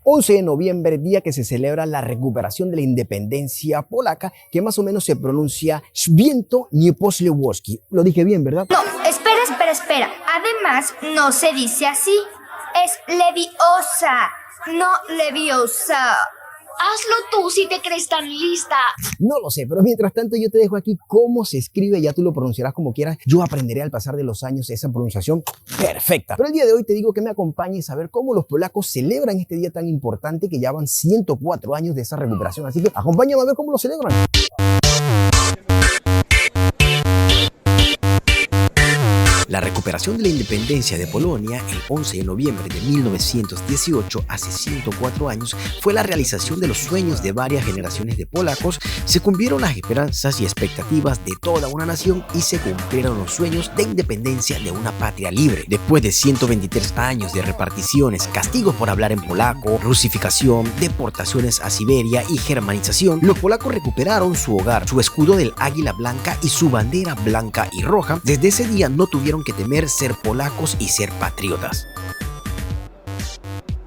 11 de noviembre, día que se celebra la recuperación de la independencia polaca, que más o menos se pronuncia Święto Niepodległości. Lo dije bien, ¿verdad? No, espera. Además, no se dice así. Es leviosa, no leviosa. Hazlo tú si te crees tan lista. No lo sé, pero mientras tanto yo te dejo aquí cómo se escribe, ya tú lo pronunciarás como quieras. Yo aprenderé al pasar de los años esa pronunciación perfecta. Pero el día de hoy te digo que me acompañes a ver cómo los polacos celebran este día tan importante que ya van 104 años de esa recuperación. Así que acompáñame a ver cómo lo celebran. La recuperación de la independencia de Polonia el 11 de noviembre de 1918, hace 104 años, fue la realización de los sueños de varias generaciones de polacos. Se cumplieron las esperanzas y expectativas de toda una nación y se cumplieron los sueños de independencia de una patria libre. Después de 123 años de reparticiones, castigos por hablar en polaco, rusificación, deportaciones a Siberia y germanización, los polacos recuperaron su hogar, su escudo del águila blanca y su bandera blanca y roja. Desde ese día no tuvieron que temer ser polacos y ser patriotas.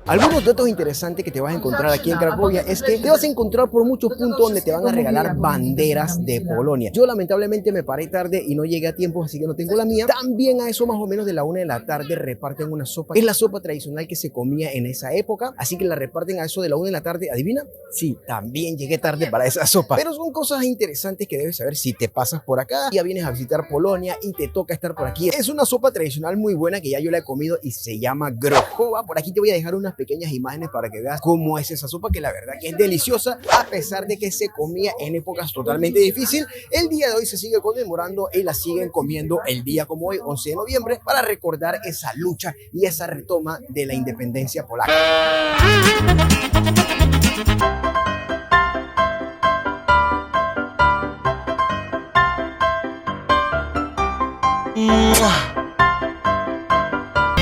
Algunos datos interesantes que te vas a encontrar aquí en Cracovia es que te vas a encontrar por muchos puntos donde te van a regalar banderas de Polonia. Yo lamentablemente me paré tarde y no llegué a tiempo, así que no tengo la mía. También a eso más o menos de la 1 de la tarde reparten una sopa. Es la sopa tradicional que se comía en esa época, así que la reparten a eso de la 1 de la tarde. ¿Adivina? Sí, también llegué tarde para esa sopa. Pero son cosas interesantes que debes saber si te pasas por acá, ya vienes a visitar Polonia y te toca estar por aquí. Es una sopa tradicional muy buena que ya yo la he comido y se llama grochowa. Por aquí te voy a dejar unas pequeñas imágenes para que veas cómo es esa sopa, que la verdad que es deliciosa, a pesar de que se comía en épocas totalmente difíciles. El día de hoy se sigue conmemorando y la siguen comiendo el día como hoy, 11 de noviembre, para recordar esa lucha y esa retoma de la independencia polaca.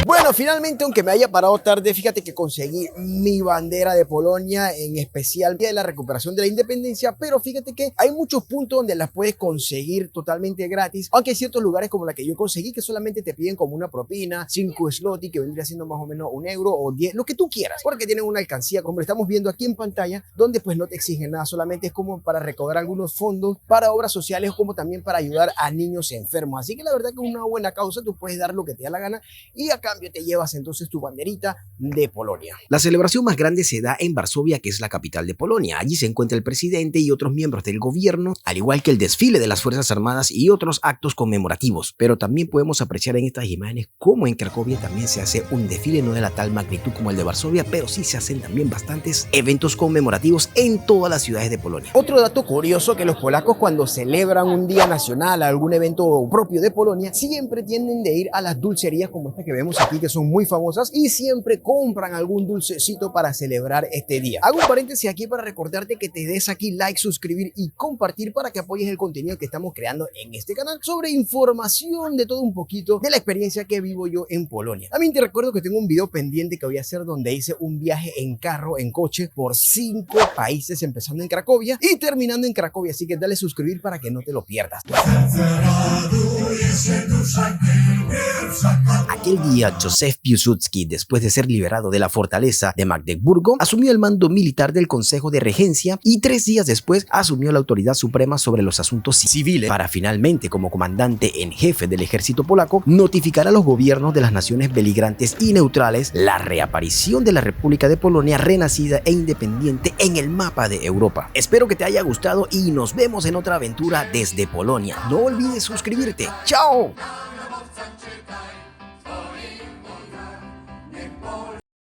Bueno, finalmente, aunque me haya parado tarde, fíjate que conseguí mi bandera de Polonia, en especial día de la recuperación de la independencia, pero fíjate que hay muchos puntos donde las puedes conseguir totalmente gratis, aunque hay ciertos lugares como la que yo conseguí que solamente te piden como una propina, 5 zloty, que vendría siendo más o menos 1 euro o 10, lo que tú quieras, porque tienen una alcancía, como lo estamos viendo aquí en pantalla, donde pues no te exigen nada, solamente es como para recaudar algunos fondos para obras sociales, como también para ayudar a niños enfermos. Así que la verdad que es una buena causa, tú puedes dar lo que te da la gana y a cambio te llevas entonces tu banderita de Polonia. La celebración más grande se da en Varsovia, que es la capital de Polonia. Allí se encuentra el presidente y otros miembros del gobierno, al igual que el desfile de las Fuerzas Armadas y otros actos conmemorativos. Pero también podemos apreciar en estas imágenes cómo en Cracovia también se hace un desfile, no de la tal magnitud como el de Varsovia, pero sí se hacen también bastantes eventos conmemorativos en todas las ciudades de Polonia. Otro dato curioso, que los polacos cuando celebran un día nacional, algún evento propio de Polonia, siempre tienden de ir a las dulcerías como esta que vemos aquí, que son muy famosas, y siempre compran algún dulcecito para celebrar este día. Hago un paréntesis aquí para recordarte que te des aquí like, suscribir y compartir para que apoyes el contenido que estamos creando en este canal sobre información de todo un poquito de la experiencia que vivo yo en Polonia. También te recuerdo que tengo un video pendiente que voy a hacer donde hice un viaje en carro, en coche, por 5 países, empezando en Cracovia y terminando en Cracovia, así que dale suscribir para que no te lo pierdas. Aquel día, Józef Piłsudski, después de ser liberado de la fortaleza de Magdeburgo, asumió el mando militar del Consejo de Regencia y 3 días después asumió la autoridad suprema sobre los asuntos civiles para finalmente, como comandante en jefe del ejército polaco, notificar a los gobiernos de las naciones beligrantes y neutrales la reaparición de la República de Polonia renacida e independiente en el mapa de Europa. Espero que te haya gustado y nos vemos en otra aventura desde Polonia. No olvides suscribirte. ¡Chao!